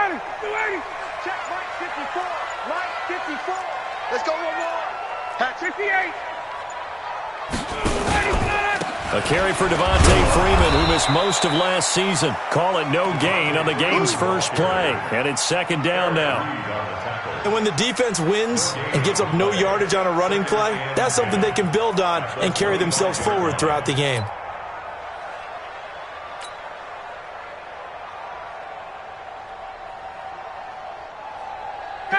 Check Mike 54. Mike 54. Let's go one more. Hat 58. A carry for Devontae Freeman, who missed most of last season. Call it no gain on the game's first play. And it's second down now. And when the defense wins and gives up no yardage on a running play, that's something they can build on and carry themselves forward throughout the game.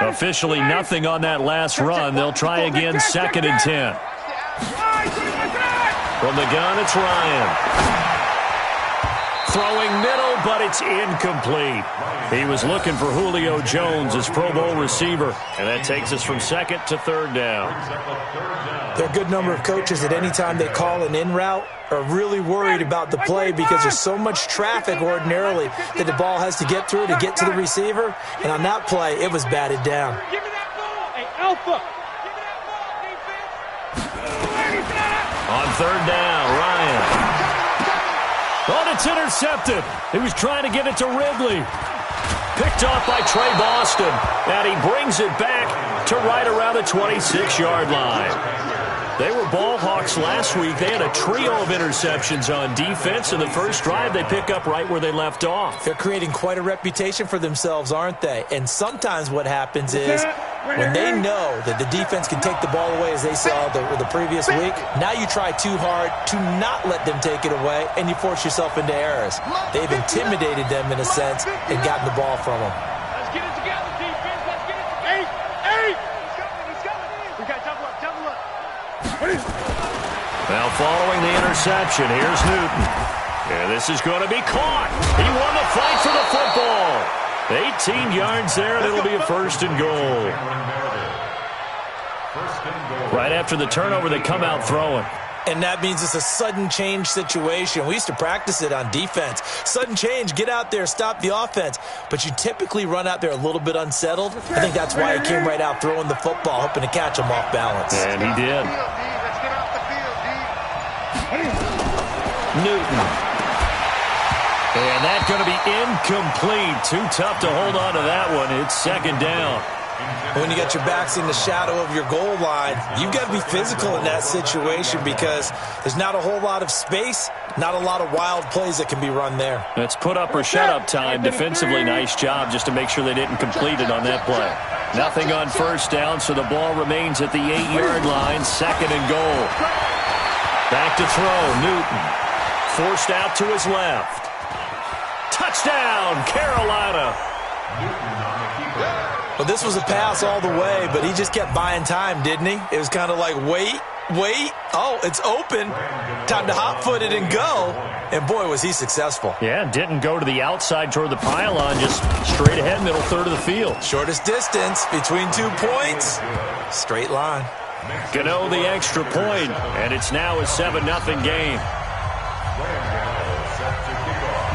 Officially nothing on that last run. They'll try again, 2nd and 10. From the gun, it's Ryan. Throwing middle, but it's incomplete. He was looking for Julio Jones, his Pro Bowl receiver. And that takes us from 2nd to 3rd down. There are a good number of coaches at any time they call an in route are really worried about the play because there's so much traffic ordinarily that the ball has to get through to get to the receiver. And on that play, it was batted down. Give me that ball. Hey, Alpha. Give me that ball, defense. On 3rd down, Ryan. Oh, it's intercepted. He was trying to get it to Ridley. Picked off by Trey Boston. And he brings it back to right around the 26-yard line. They were ball hawks last week. They had a trio of interceptions on defense. In the first drive, they pick up right where they left off. They're creating quite a reputation for themselves, aren't they? And sometimes what happens is when they know that the defense can take the ball away, as they saw the previous week, now you try too hard to not let them take it away, and you force yourself into errors. They've intimidated them in a sense and gotten the ball from them. Let's get it together, defense. Let's get it together. Hey! Let's go. We got double up. Now following the interception, here's Newton. And this is going to be caught. He won the fight for the football. 18 yards there, and it'll be a 1st and goal. Right after the turnover, they come out throwing. And that means it's a sudden change situation. We used to practice it on defense. Sudden change, get out there, stop the offense. But you typically run out there a little bit unsettled. I think that's why he came right out throwing the football, hoping to catch him off balance. And he did. Newton. And that's going to be incomplete. Too tough to hold on to that one. It's 2nd down. When you got your backs in the shadow of your goal line, you've got to be physical in that situation because there's not a whole lot of space, not a lot of wild plays that can be run there. That's put up or shut up time. Defensively, nice job just to make sure they didn't complete it on that play. Nothing on 1st down, so the ball remains at the 8-yard line, 2nd and goal. Back to throw, Newton. Forced out to his left. Touchdown, Carolina. Well, this was a pass all the way, but he just kept buying time, didn't he? It was kind of like, wait. Oh, it's open. Time to hot-foot it and go. And, boy, was he successful. Yeah, didn't go to the outside toward the pylon, just straight ahead, middle third of the field. Shortest distance between 2 points. Straight line. Gano the extra point, and it's now a 7-0 game.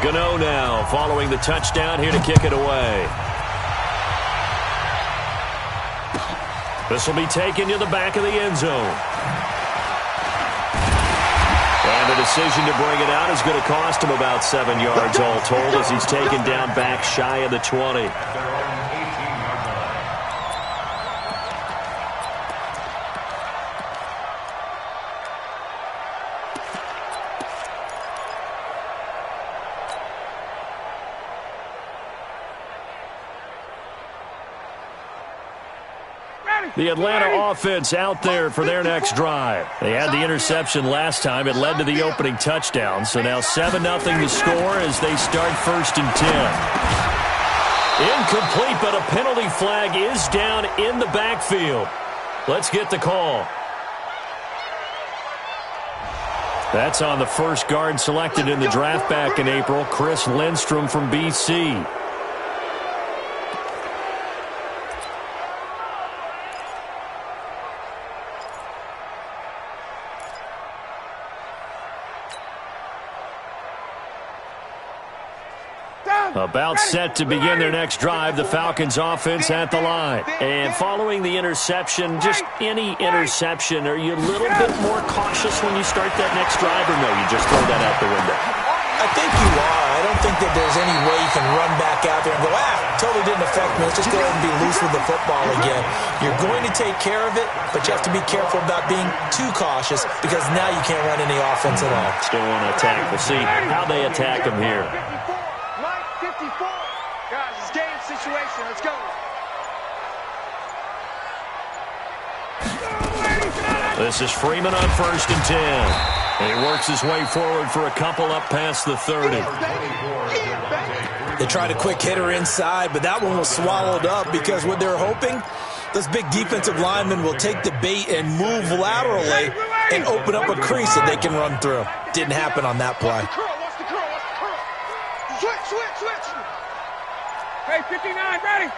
Gano now following the touchdown here to kick it away. This will be taken to the back of the end zone. And the decision to bring it out is going to cost him about 7 yards all told as he's taken down back shy of the 20. The Atlanta offense out there for their next drive. They had the interception last time. It led to the opening touchdown. So now 7-0 the score as they start 1st and 10. Incomplete, but a penalty flag is down in the backfield. Let's get the call. That's on the first guard selected in the draft back in April, Chris Lindstrom from BC. About set to begin their next drive, the Falcons offense at the line. And following the interception, just any interception, are you a little bit more cautious when you start that next drive, or no, you just throw that out the window? I think you are. I don't think that there's any way you can run back out there and go, totally didn't affect me. Let's just go ahead and be loose with the football again. You're going to take care of it, but you have to be careful about being too cautious because now you can't run any offense at all. Still want to attack. We'll see how they attack him here. Mike, 54. Guys, it's game situation. Let's go. This is Freeman on 1st and 10. And he works his way forward for a couple up past the 30. They tried a quick hitter inside, but that one was swallowed up because what they're hoping, those big defensive linemen will take the bait and move laterally and open up a crease that they can run through. Didn't happen on that play. Switch. Hey, 59, ready.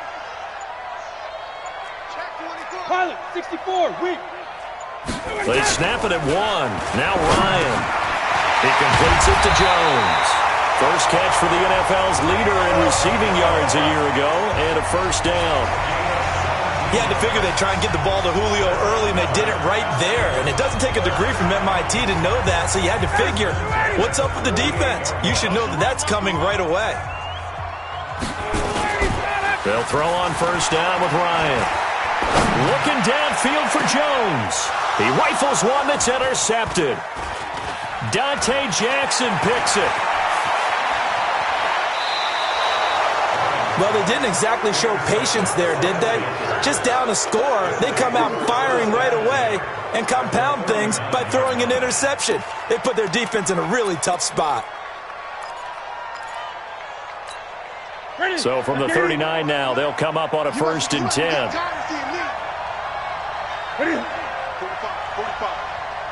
Pilot, 64, weak. They snap it at 1. Now Ryan. He completes it to Jones. First catch for the NFL's leader in receiving yards a year ago, and a first down. You had to figure they'd try and get the ball to Julio early, and they did it right there. And it doesn't take a degree from MIT to know that, so you had to figure, what's up with the defense? You should know that that's coming right away. They'll throw on first down with Ryan. Looking downfield for Jones. He rifles one that's intercepted. Dante Jackson picks it. Well, they didn't exactly show patience there, did they? Just down a score, they come out firing right away and compound things by throwing an interception. They put their defense in a really tough spot. So from the 39 now, they'll come up on a 1st and 10. 45.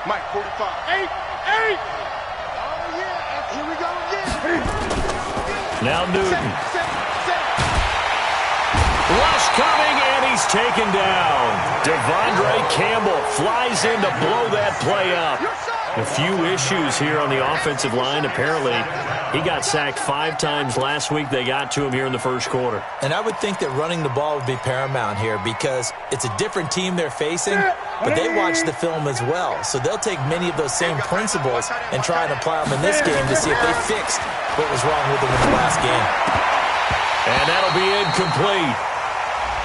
Mike, 45. 8. Oh, yeah. Here we go again. Now Newton. Rush coming, and he's taken down. Devondre Campbell flies in to blow that play up. A few issues here on the offensive line. Apparently, he got sacked 5 times last week. They got to him here in the first quarter. And I would think that running the ball would be paramount here because it's a different team they're facing, but they watch the film as well. So they'll take many of those same principles and try and apply them in this game to see if they fixed what was wrong with them in the last game. And that'll be incomplete.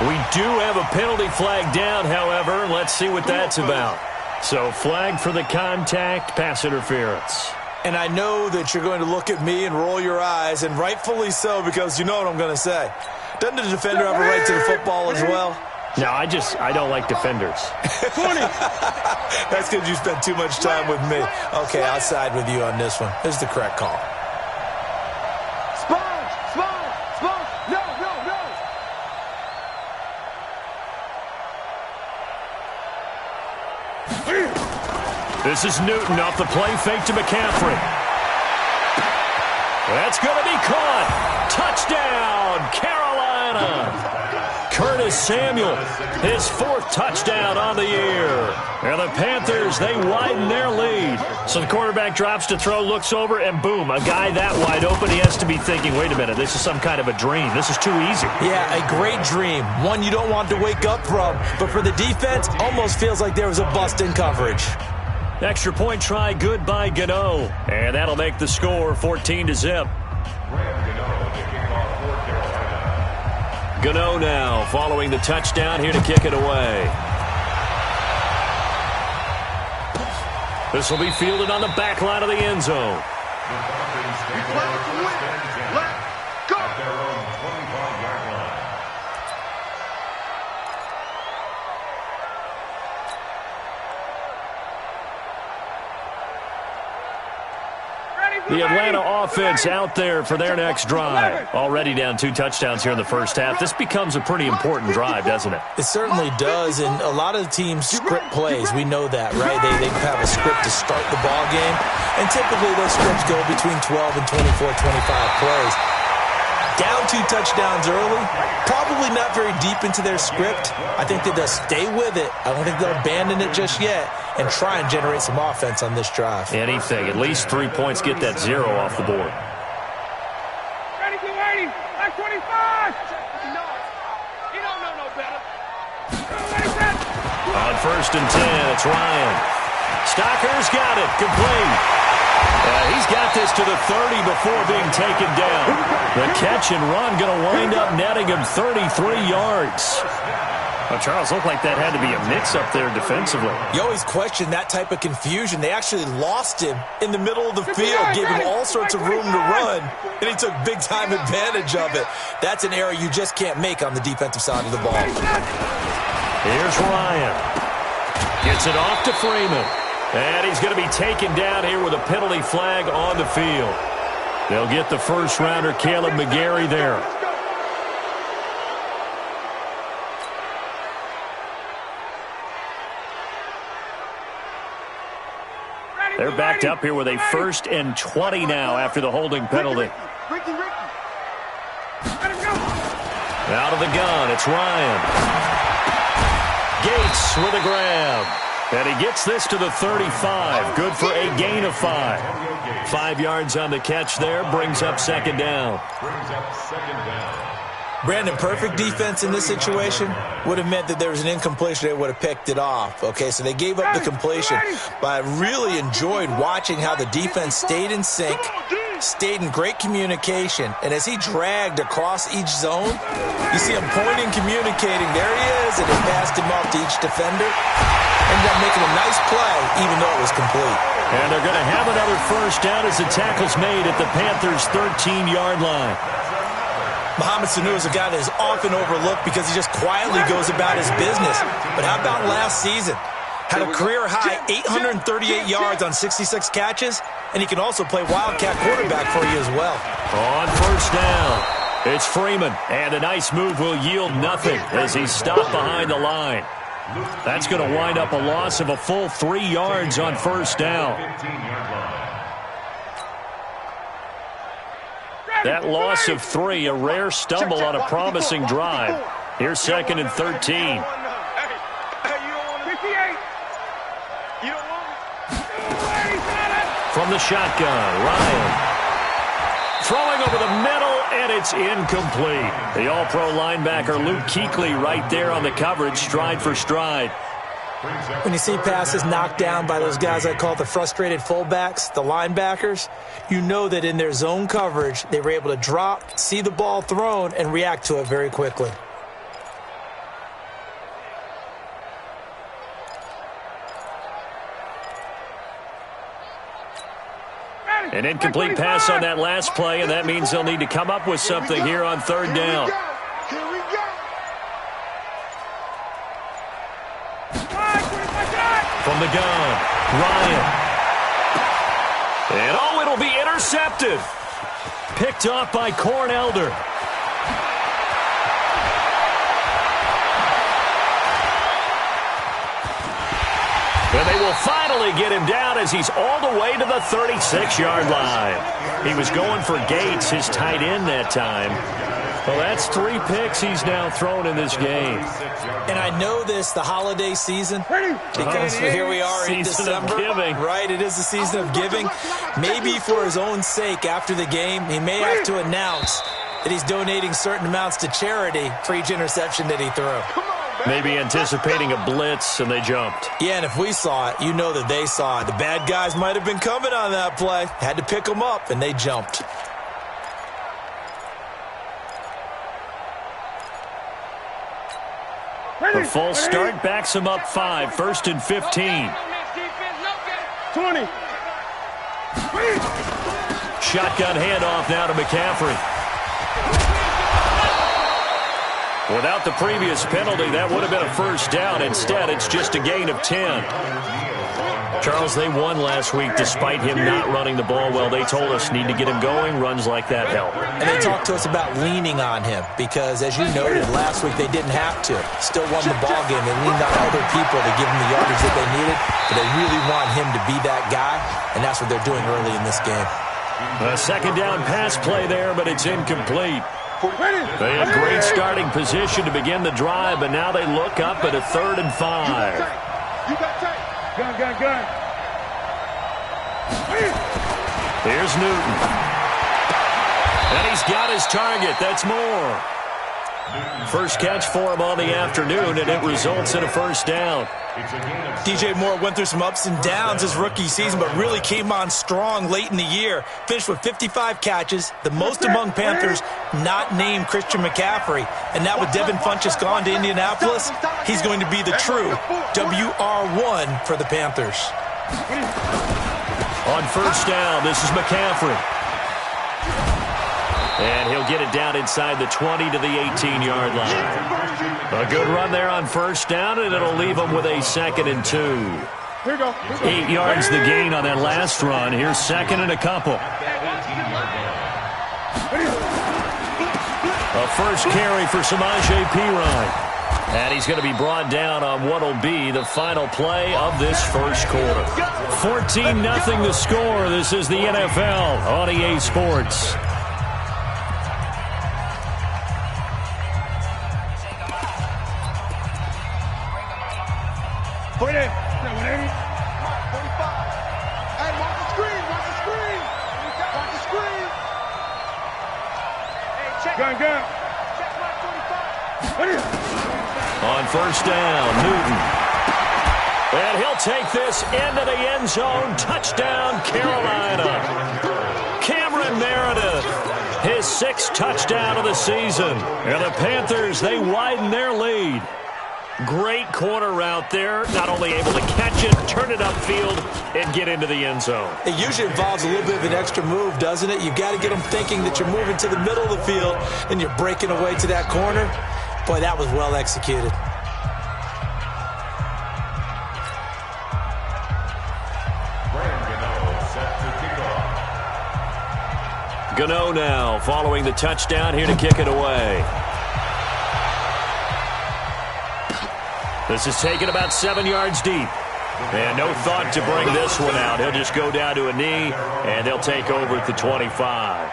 We do have a penalty flag down, however. Let's see what that's about. So flag for the contact, pass interference. And I know that you're going to look at me and roll your eyes, and rightfully so, because you know what I'm going to say. Doesn't the defender have a right to the football as well? No, I don't like defenders. 20. That's because you spent too much time with me. Okay, I'll side with you on this one. This is the correct call. Sponge. No. This is Newton off the play fake to McCaffrey. That's going to be caught. Touchdown, Carolina. Curtis Samuel, his 4th touchdown on the year. And the Panthers, they widen their lead. So the quarterback drops to throw, looks over, and boom, a guy that wide open, he has to be thinking, wait a minute, this is some kind of a dream. This is too easy. Yeah, a great dream. One you don't want to wake up from. But for the defense, almost feels like there was a bust in coverage. Extra point try, good by Gano. And that'll make the score 14-0. Gano now following the touchdown here to kick it away. This will be fielded on the back line of the end zone. The Atlanta offense out there for their next drive. Already down 2 touchdowns here in the first half. This becomes a pretty important drive, doesn't it? It certainly does, and a lot of the teams script plays. We know that, right? They have a script to start the ball game, and typically those scripts go between 12 and 24, 25 plays. Down 2 touchdowns early, probably not very deep into their script. I think that they'll stay with it. I don't think they'll abandon it just yet and try and generate some offense on this drive. Anything. At least 3 points, get that 0 off the board. Ready, get ready. Back 25. No. He don't know no better. On 1st and 10, it's Ryan. Stocker's got it. Complete. He's got this to the 30 before being taken down. The catch and run going to wind up netting him 33 yards. Well, Charles, looked like that had to be a mix-up there defensively. You always question that type of confusion. They actually lost him in the middle of the field, gave him all sorts of room to run, and he took big-time advantage of it. That's an error you just can't make on the defensive side of the ball. Here's Ryan. Gets it off to Freeman. And he's going to be taken down here with a penalty flag on the field. They'll get the first-rounder, Caleb McGarry, there. They're backed up here with a 1st and 20 now after the holding penalty. Out of the gun, it's Ryan. Gates with a grab. And he gets this to the 35. Good for a gain of 5. 5 yards on the catch there. Brings up 2nd down. Brandon, perfect defense in this situation would have meant that there was an incompletion. They would have picked it off. Okay, so they gave up the completion. But I really enjoyed watching how the defense stayed in sync, stayed in great communication. And as he dragged across each zone, you see him pointing, communicating. There he is, and he passed him off to each defender. Ended up making a nice play, even though it was complete. And they're going to have another first down as the tackle's made at the Panthers' 13-yard line. Mohamed Sanu is a guy that is often overlooked because he just quietly goes about his business. But how about last season? Had a career-high 838 yards on 66 catches, and he can also play wildcat quarterback for you as well. On first down, it's Freeman, and a nice move will yield nothing as he's stopped behind the line. That's going to wind up a loss of a full 3 yards on first down. That loss of 3, a rare stumble on a promising drive. Here's 2nd and 13. From the shotgun, Ryan. Throwing over the middle, and it's incomplete. The all-pro linebacker Luke Kuechly right there on the coverage, stride for stride. When you see passes knocked down by those guys I call the frustrated fullbacks, the linebackers, you know that in their zone coverage, they were able to drop, see the ball thrown, and react to it very quickly. An incomplete pass on that last play, and that means they'll need to come up with something here on 3rd down. From the gun, Ryan. And oh, it'll be intercepted. Picked off by Corn Elder. And they will finally get him down as he's all the way to the 36-yard line. He was going for Gates, his tight end that time. Well, that's 3 picks he's now thrown in this game. And I know this, the holiday season, because here we are in December. Right, it is the season of giving. Maybe for his own sake after the game, he may have to announce that he's donating certain amounts to charity for each interception that he threw. Maybe anticipating a blitz, and they jumped. Yeah, and if we saw it, you know that they saw it. The bad guys might have been coming on that play. Had to pick them up, and they jumped. The false start backs him up 5, 1st and 15. 20. Shotgun handoff now to McCaffrey. Without the previous penalty, that would have been a first down. Instead, it's just a gain of 10. Charles, they won last week despite him not running the ball well. They told us need to get him going. Runs like that help. And they talked to us about leaning on him because, as you noted, last week they didn't have to. Still won the ball game. They leaned on other people to give them the yardage that they needed. But they really want him to be that guy, and that's what they're doing early in this game. A 2nd down pass play there, but it's incomplete. They had great starting position to begin the drive, but now they look up at a 3rd and 5. Gun. Here's Newton. And he's got his target. That's Moore. First catch for him on the afternoon, and it results in a first down. DJ Moore went through some ups and downs his rookie season, but really came on strong late in the year. Finished with 55 catches, the most among Panthers not named Christian McCaffrey. And now with Devin Funchess gone to Indianapolis, he's going to be the true WR1 for the Panthers. On first down, this is McCaffrey. And he'll get it down inside the 20 to the 18-yard line. A good run there on first down, and it'll leave him with a 2nd and 2. Here we go. 8 yards the gain on that last run. Here's 2nd and a couple. A first carry for Samaje Perine. And he's going to be brought down on what will be the final play of this first quarter. 14-0 the score. This is the NFL on EA Sports. Put it. 180. 45. Hey, watch the screen. Watch the screen. Watch the screen. Hey, check. Gun. Check my 45. Put it. On first down, Newton. And he'll take this into the end zone. Touchdown, Carolina. Cameron Meredith, his 6th touchdown of the season. And the Panthers, they widen their lead. Great corner route there. Not only able to catch it, turn it upfield, and get into the end zone. It usually involves a little bit of an extra move, doesn't it? You've got to get them thinking that you're moving to the middle of the field and you're breaking away to that corner. Boy, that was well executed. Gano now following the touchdown here to kick it away. This is taken about 7 yards deep. And no thought to bring this one out. He'll just go down to a knee, and they'll take over at the 25.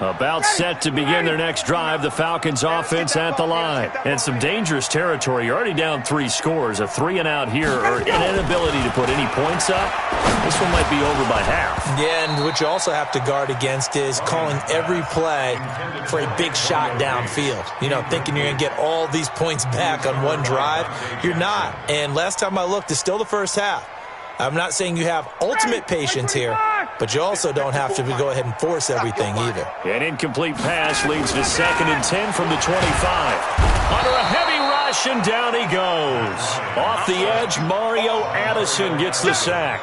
About set to begin their next drive, the Falcons offense at the line. And some dangerous territory. You're already down 3 scores. A 3-and-out here, or an inability to put any points up. This one might be over by half. Yeah, and what you also have to guard against is calling every play for a big shot downfield. You know, thinking you're going to get all these points back on one drive. You're not. And last time I looked, it's still the first half. I'm not saying you have ultimate patience here, but you also don't have to go ahead and force everything either. An incomplete pass leads to 2nd and 10 from the 25. Under a heavy rush, and down he goes. Off the edge, Mario Addison gets the sack.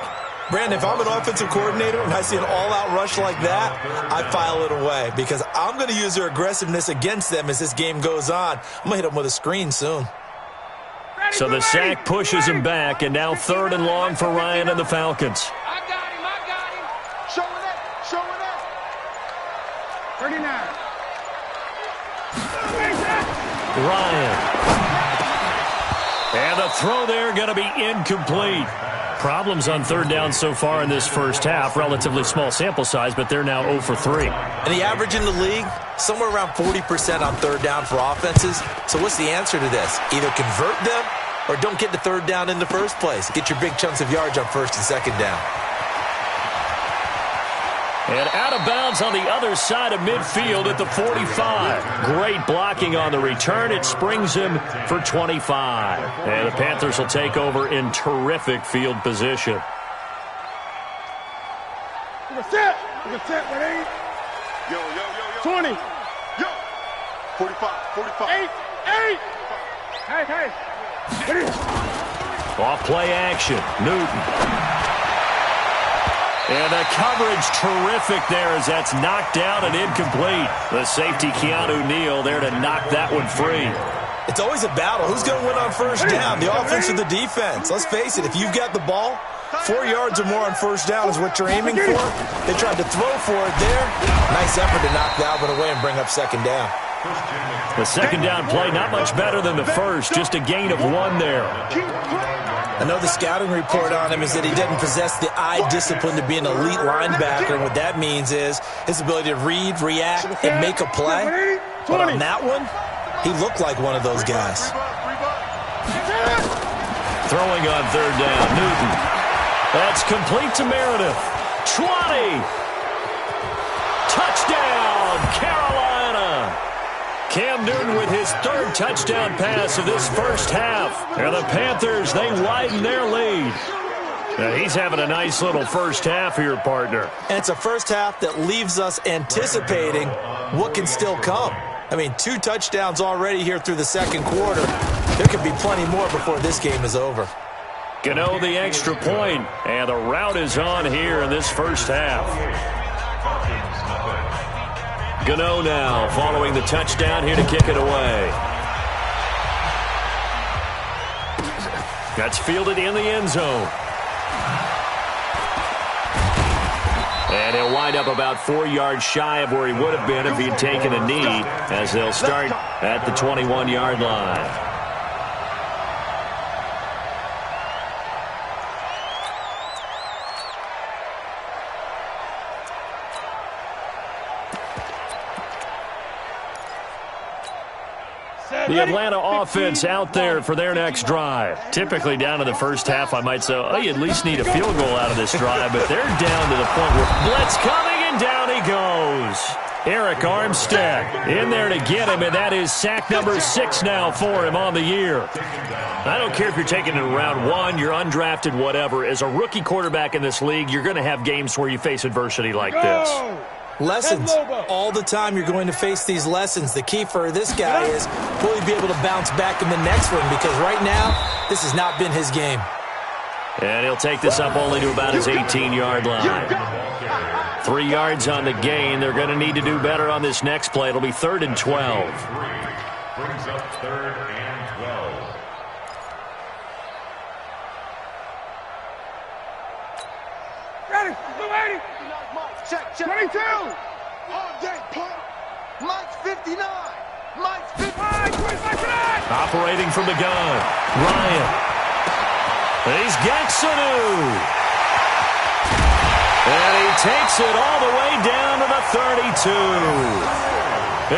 Brandon, if I'm an offensive coordinator and I see an all-out rush like that, I file it away because I'm going to use their aggressiveness against them as this game goes on. I'm going to hit them with a screen soon. So the sack pushes him back, and now 3rd and long for Ryan and the Falcons. I got him. Showing it. 39. Ryan. And the throw there going to be incomplete. Problems on 3rd down so far in this first half. Relatively small sample size, but they're now 0 for 3. And the average in the league, somewhere around 40% on 3rd down for offenses. So what's the answer to this? Either convert them or don't get to 3rd down in the first place. Get your big chunks of yards on 1st and 2nd down. And out of bounds on the other side of midfield at the 45. Great blocking on the return. It springs him for 25. And the Panthers will take over in terrific field position. Look at set, ready? Yo. 20. Yo. 45. 8. Hey. Off play action. Newton. And the coverage terrific there as that's knocked down and incomplete. The safety, Keanu Neal, there to knock that one free. It's always a battle. Who's going to win on 1st down, the offense or the defense? Let's face it, if you've got the ball, 4 yards or more on 1st down is what you're aiming for. They tried to throw for it there. Nice effort to knock that one away and bring up 2nd down. The 2nd down play, not much better than the first, just a gain of 1 there. I know the scouting report on him is that he doesn't possess the eye discipline to be an elite linebacker. What that means is his ability to read, react, and make a play. But on that one, he looked like one of those guys. Throwing on third down, Newton. That's complete to Meredith. 20. Touchdown, Carolina. Cam Newton with his third touchdown pass of this first half. And the Panthers, they widen their lead. Now, he's having a nice little first half here, partner. And it's a first half that leaves us anticipating what can still come. I mean, 2 touchdowns already here through the second quarter. There could be plenty more before this game is over. Gano the extra point, and the route is on here in this first half. Gano now following the touchdown here to kick it away. That's fielded in the end zone. And he'll wind up about 4 yards shy of where he would have been if he'd taken a knee, as they'll start at the 21-yard line. The Atlanta offense out there for their next drive. Typically down to the first half, I might say, oh, you at least need a field goal out of this drive, but they're down to the point where blitz coming, and down he goes. Eric Armstead in there to get him, and that is sack number 6 now for him on the year. I don't care if you're taking it in round 1, you're undrafted, whatever. As a rookie quarterback in this league, you're going to have games where you face adversity like this. Lessons. All the time you're going to face these lessons. The key for this guy is will he be able to bounce back in the next one, because right now this has not been his game. And he'll take this up only to about his 18-yard line. 3 yards on the gain. They're going to need to do better on this next play. It'll be 3rd and 12. Brings up 3rd and 12. Ready, 280. Check. 22. All day, play. Mike's 59. Mike's 59. 25. Operating from the gun, Ryan. He's got Sanu. And he takes it all the way down to the 32.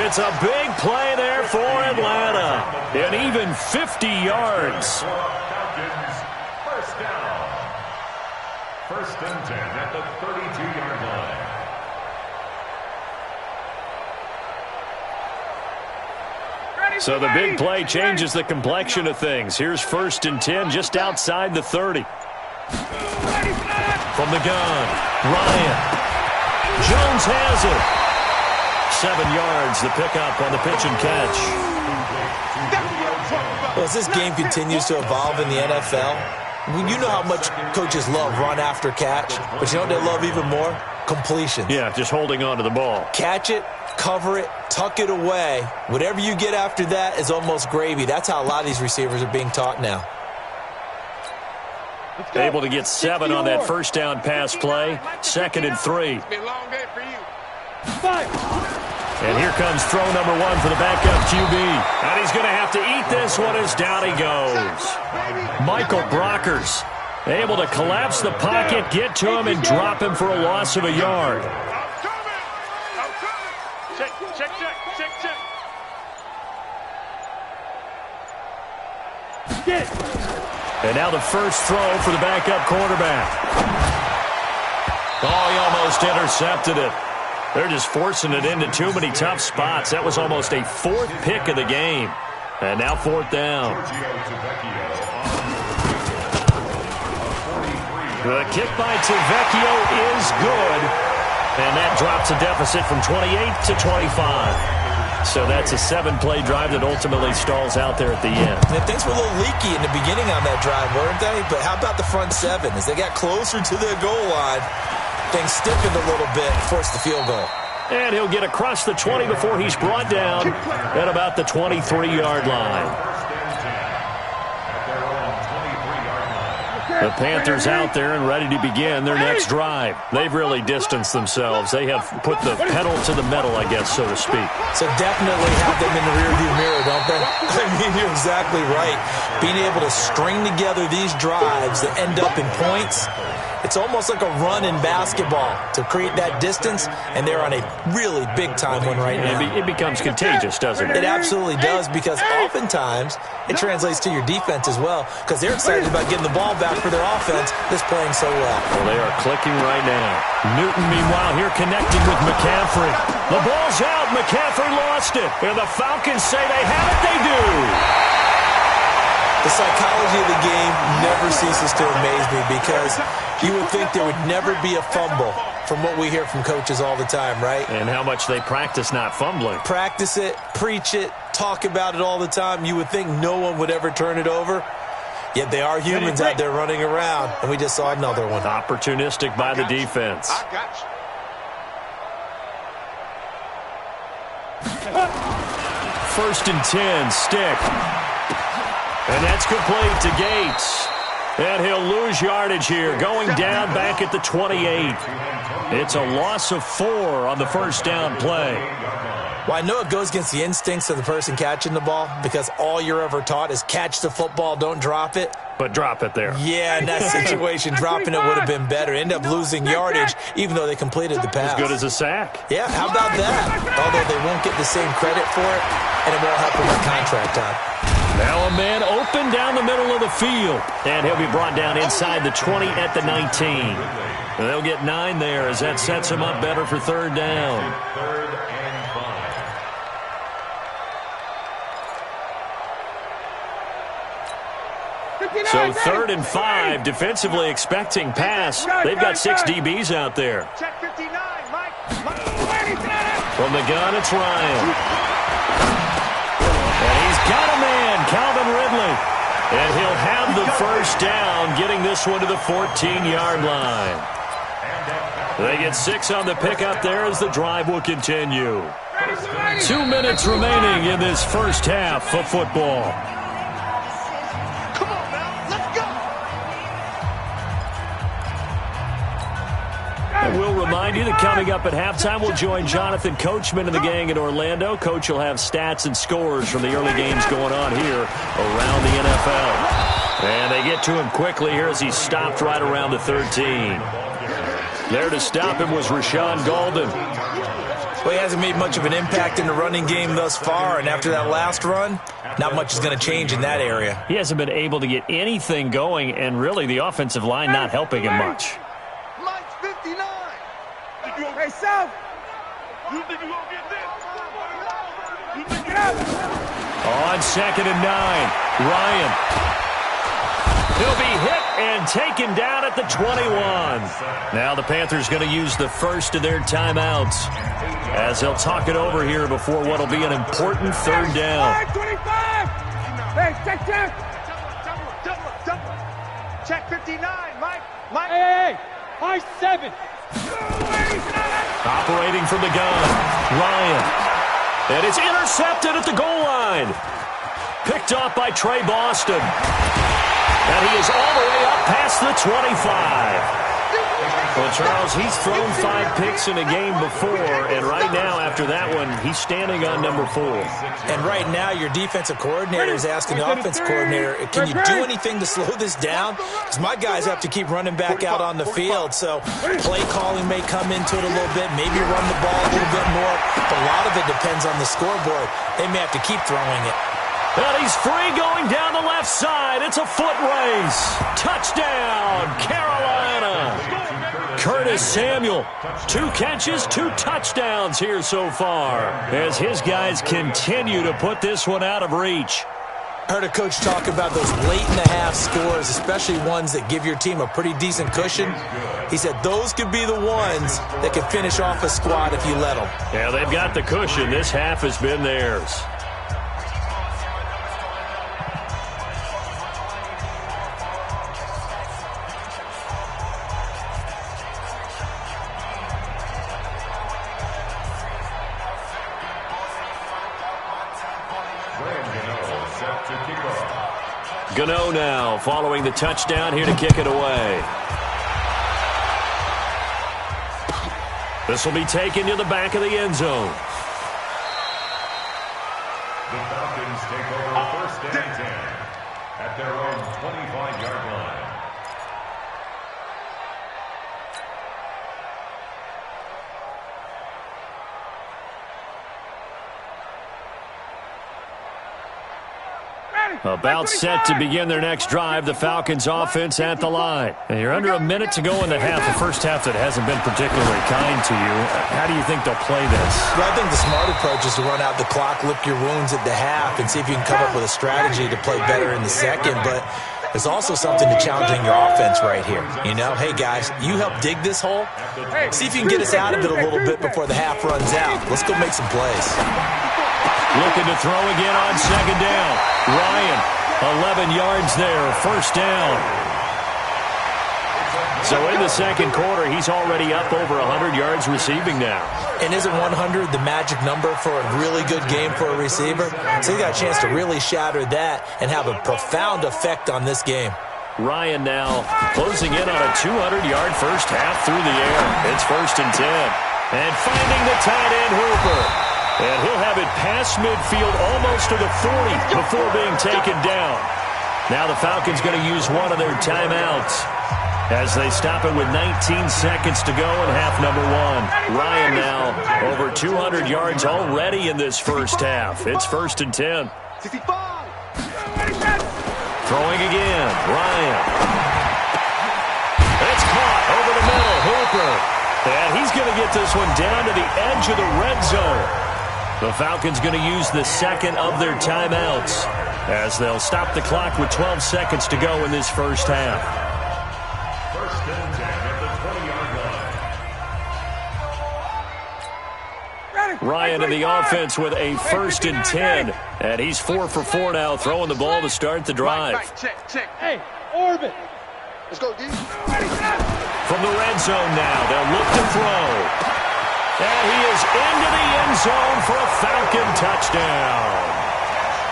It's a big play there for Atlanta. And even 50 yards. Falcons, first down. 1st and 10 at the 32-yard line. So the big play changes the complexion of things. Here's 1st and 10 just outside the 30. From the gun, Ryan. Jones has it. 7 yards, the pickup on the pitch and catch. Well, as this game continues to evolve in the NFL, you know how much coaches love run after catch, but you know what they love even more? Completion. Yeah, just holding on to the ball. Catch it, cover it, tuck it away. Whatever you get after that is almost gravy. That's how a lot of these receivers are being taught now. Able to get 7 on that first down pass play. 2nd and 3. It's been a long day for you. And here comes throw number 1 for the backup QB. And he's going to have to eat this one as down he goes. Michael Brockers able to collapse the pocket, get to him, and drop him for a loss of a yard. Check. Get it. And now the first throw for the backup quarterback. Oh, he almost intercepted it. They're just forcing it into too many tough spots. That was almost a 4th pick of the game. And now 4th down. The kick by Tavecchio is good. And that drops a deficit from 28 to 25. So that's a 7-play drive that ultimately stalls out there at the end. And things were a little leaky in the beginning on that drive, weren't they? But how about the front 7? As they got closer to the goal line, things stiffened a little bit and forced the field goal. And he'll get across the 20 before he's brought down at about the 23-yard line. The Panthers out there and ready to begin their next drive. They've really distanced themselves. They have put the pedal to the metal, I guess, so to speak. So definitely have them in the rearview mirror, don't they? I mean, you're exactly right. Being able to string together these drives that end up in points, it's almost like a run in basketball to create that distance, and they're on a really big-time one right now. It becomes contagious, doesn't it? It absolutely does, because oftentimes it translates to your defense as well, because they're excited about getting the ball back for their offense that's playing so well. Well, they are clicking right now. Newton, meanwhile, here connecting with McCaffrey. The ball's out. McCaffrey lost it. And the Falcons say they have it. They do. The psychology of the game never ceases to amaze me, because you would think there would never be a fumble from what we hear from coaches all the time, right? And how much they practice not fumbling. Practice it, preach it, talk about it all the time. You would think no one would ever turn it over. Yet they are humans out there running around, and we just saw another one. Opportunistic by the defense. I got you. 1st and 10, stick. And that's complete to Gates. And he'll lose yardage here, going down back at the 28. It's a loss of 4 on the first down play. Well, I know it goes against the instincts of the person catching the ball, because all you're ever taught is catch the football, don't drop it. But drop it there. Yeah, in that situation, dropping it would have been better. End up losing yardage, even though they completed the pass. As good as a sack. Yeah, how about that? Although they won't get the same credit for it, and it won't help them with contract time. Now a man open down the middle of the field. And he'll be brought down inside the 20 at the 19. And they'll get 9 there as that sets him up better for 3rd down. 3rd and 5. So 3rd and 5, defensively expecting pass. They've got 6 DBs out there. Check 59, Mike. From the gun, it's Ryan. And he's got a man, Calvin Ridley. And he'll have the first down, getting this one to the 14-yard line. They get 6 on the pickup there as the drive will continue. 2 minutes remaining in this first half of football. Come on now, let's go. And we'll remind you that coming up at halftime, we'll join Jonathan Coachman and the gang in Orlando. Coach will have stats and scores from the early games going on here around the NFL. And they get to him quickly here as he stopped right around the 13. There to stop him was Rashawn Golden. Well, he hasn't made much of an impact in the running game thus far, and after that last run, not much is going to change in that area. He hasn't been able to get anything going, and really the offensive line not helping him much. Mike's 59. Hey, South. You think you're going to get this? You think it out? On 2nd and 9, Ryan. He'll be hit and taken down at the 21. Now the Panthers going to use the first of their timeouts as they'll talk it over here before what will be an important 3rd down. 25. Hey, check. Double. Check 59, Mike. Hey. High 7. Operating from the gun, Ryan. And it's intercepted at the goal line. Picked off by Trey Boston. And he is all the way up past the 25. Well, Charles, he's thrown 5 picks in a game before, and right now, after that one, he's standing on number 4. And right now, your defensive coordinator is asking the offensive coordinator, can you do anything to slow this down? Because my guys have to keep running back out on the field, so play calling may come into it a little bit, maybe run the ball a little bit more, but a lot of it depends on the scoreboard. They may have to keep throwing it. And he's free going down the left side. It's a foot race. Touchdown, Carolina. Curtis Samuel, 2 catches, 2 touchdowns here so far as his guys continue to put this one out of reach. I heard a coach talk about those late-in-the-half scores, especially ones that give your team a pretty decent cushion. He said those could be the ones that could finish off a squad if you let them. Yeah, they've got the cushion. This half has been theirs. Gano now following the touchdown here to kick it away. This will be taken to the back of the end zone. The Falcons take over 1st and 10 at their own 25-yard line. About set to begin their next drive, the Falcons offense at the line. And you're under a minute to go in the half, the first half that hasn't been particularly kind to you. How do you think they'll play this? Well, I think the smart approach is to run out the clock, lick your wounds at the half, and see if you can come up with a strategy to play better in the second. But there's also something to challenging your offense right here. You know, hey, guys, you help dig this hole. See if you can get us out of it a little bit before the half runs out. Let's go make some plays. Looking to throw again on second down. Ryan, 11 yards there, first down. So in the second quarter, he's already up over 100 yards receiving now. And isn't 100 the magic number for a really good game for a receiver? So he got a chance to really shatter that and have a profound effect on this game. Ryan now closing in on a 200-yard first half through the air. It's 1st and 10. And finding the tight end Hooper. And he'll have it past midfield almost to the 40 before being taken down. Now the Falcons going to use one of their timeouts as they stop it with 19 seconds to go in half number 1. Ryan now over 200 yards already in this first half. It's 1st and 10. Throwing again, Ryan. It's caught over the middle, Hooper. And he's going to get this one down to the edge of the red zone. The Falcons going to use the second of their timeouts as they'll stop the clock with 12 seconds to go in this first half. 1st and 10 at the 20-yard line. Ryan in the offense with a 1st and 10. And he's 4 for 4 now, throwing the ball to start the drive. Right, check. Hey, orbit. Let's go, D. From the red zone now, they'll look to throw. And he is into the end zone for a Falcon touchdown.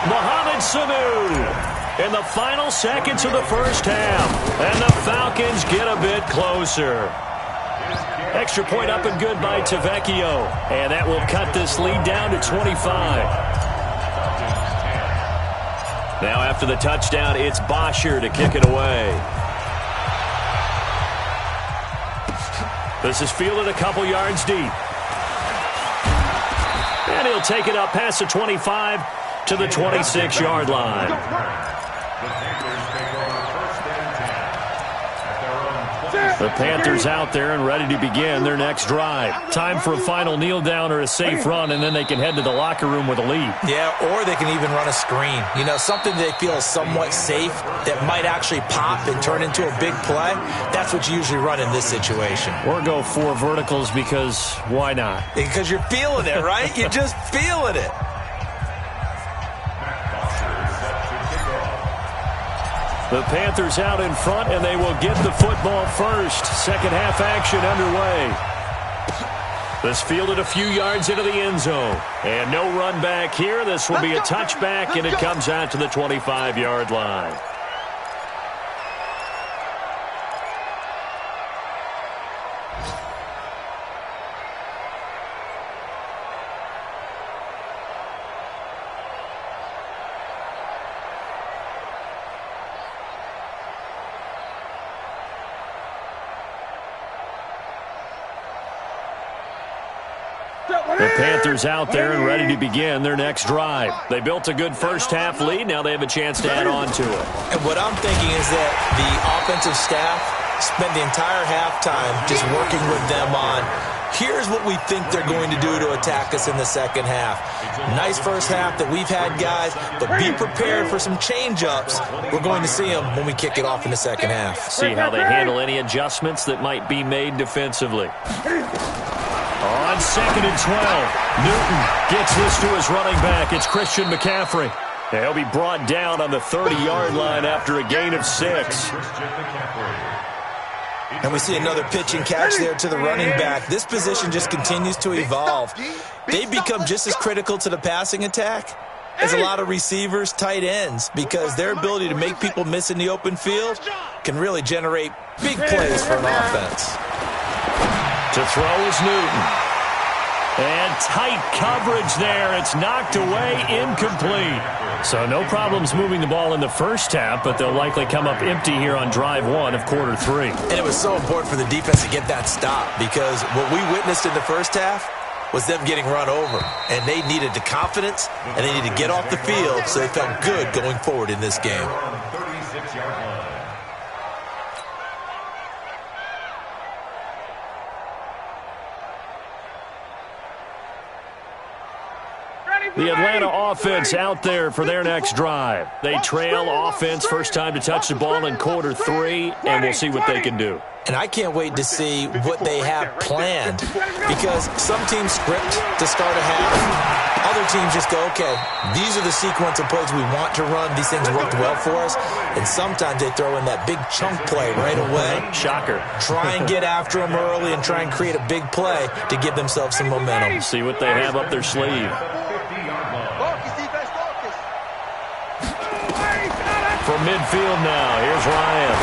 Mohamed Sanu in the final seconds of the first half. And the Falcons get a bit closer. Extra point up and good by Tavecchio. And that will cut this lead down to 25. Now after the touchdown, it's Bosher to kick it away. This is fielded a couple yards deep. And he'll take it up past the 25 to the 26-yard line. The Panthers out there and ready to begin their next drive. Time for a final kneel down or a safe run, and then they can head to the locker room with a lead. Yeah, or they can even run a screen. You know, something they feel is somewhat safe that might actually pop and turn into a big play. That's what you usually run in this situation. Or go 4 verticals because why not? Because you're feeling it, right? You're just feeling it. The Panthers out in front, and they will get the football first. Second half action underway. This fielded a few yards into the end zone. And no run back here. This will be a touchback, and it comes out to the 25-yard line. The Panthers out there and ready to begin their next drive. They built a good first half lead. Now they have a chance to add on to it. And what I'm thinking is that the offensive staff spent the entire halftime just working with them on, here's what we think they're going to do to attack us in the second half. Nice first half that we've had, guys, but be prepared for some change-ups. We're going to see them when we kick it off in the second half. See how they handle any adjustments that might be made defensively. On 2nd and 12, Newton gets this to his running back. It's Christian McCaffrey. He'll be brought down on the 30-yard line after a gain of 6. And we see another pitch and catch there to the running back. This position just continues to evolve. They've become just as critical to the passing attack is a lot of receivers, tight ends, because their ability to make people miss in the open field can really generate big plays for an offense. To throw is Newton. And tight coverage there. It's knocked away, incomplete. So no problems moving the ball in the first half, but they'll likely come up empty here on drive 1 of quarter 3. And it was so important for the defense to get that stop, because what we witnessed in the first half was them getting run over. And they needed the confidence, and they needed to get off the field so they felt good going forward in this game. 36-yard line. The Atlanta offense out there for their next drive. They trail offense first time to touch the ball in quarter 3, and we'll see what they can do. And I can't wait to see what they have planned, because some teams script to start a half. Other teams just go, okay, these are the sequence of plays we want to run. These things worked well for us. And sometimes they throw in that big chunk play right away. Shocker. Try and get after them early and try and create a big play to give themselves some momentum. See what they have up their sleeve. From midfield now, here's Ryan.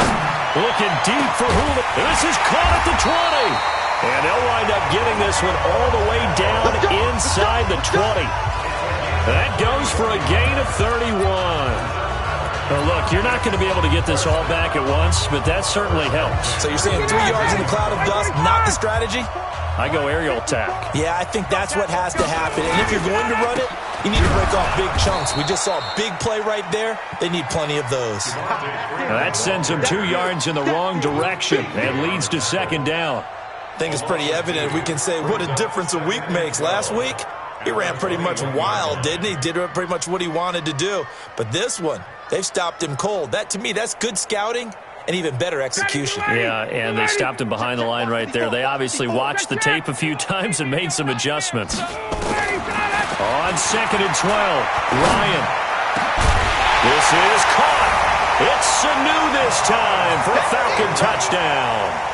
Looking deep for Hula. This is caught at the 20. And they'll wind up getting this one all the way down inside the 20. That goes for a gain of 31. Well, look, you're not going to be able to get this all back at once, but that certainly helps. So you're saying 3 yards in a cloud of dust, not the strategy? I go aerial attack. Yeah, I think that's what has to happen. And if you're going to run it, you need to break off big chunks. We just saw a big play right there. They need plenty of those. Now that sends them 2 yards in the wrong direction and leads to second down. I think it's pretty evident. We can say what a difference a week makes. Last week, he ran pretty much wild, didn't he? Did pretty much what he wanted to do. But this one, they've stopped him cold. That, to me, that's good scouting and even better execution. Yeah, and they stopped him behind the line right there. They obviously watched the tape a few times and made some adjustments. On 2nd and 12, Ryan. This is caught. It's Sanu this time for a Falcon touchdown.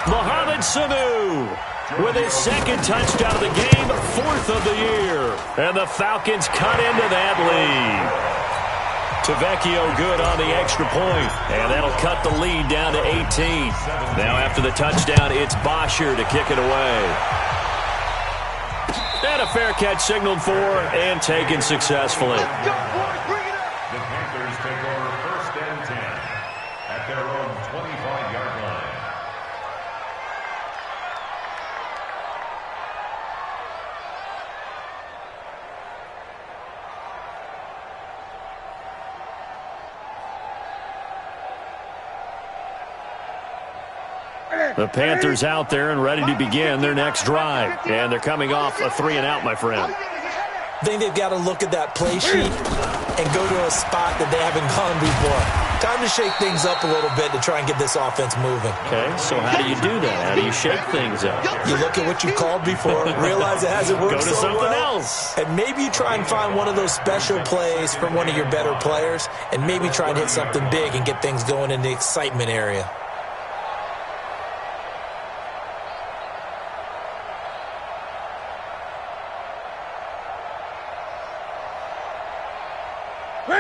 Mohamed Sanu with his 2nd touchdown of the game, 4th of the year. And the Falcons cut into that lead. Tavecchio good on the extra point, and that'll cut the lead down to 18. Now after the touchdown, it's Bosher to kick it away. And a fair catch signaled for and taken successfully. The Panthers take over 1st and 10 at their own 25-yard line. The Panthers out there and ready to begin their next drive. And they're coming off a 3-and-out, my friend. I think they've got to look at that play sheet and go to a spot that they haven't gone before. Time to shake things up a little bit to try and get this offense moving. Okay, so how do you do that? How do you shake things up? You look at what you called before, realize it hasn't worked Go to so something well, else. and maybe you try and find one of those special plays from one of your better players, and maybe try and hit something big and get things going in the excitement area.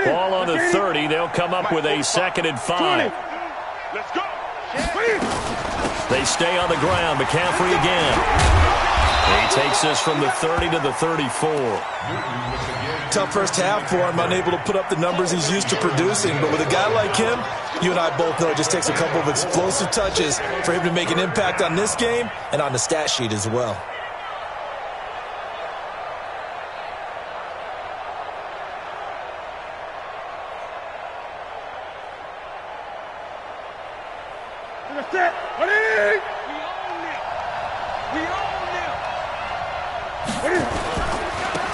Ball on the 30. They'll come up with a 2nd and 5. Let's go. They stay on the ground. McCaffrey again. He takes this from the 30 to the 34. Tough first half for him, unable to put up the numbers he's used to producing. But with a guy like him, you and I both know it just takes a couple of explosive touches for him to make an impact on this game and on the stat sheet as well.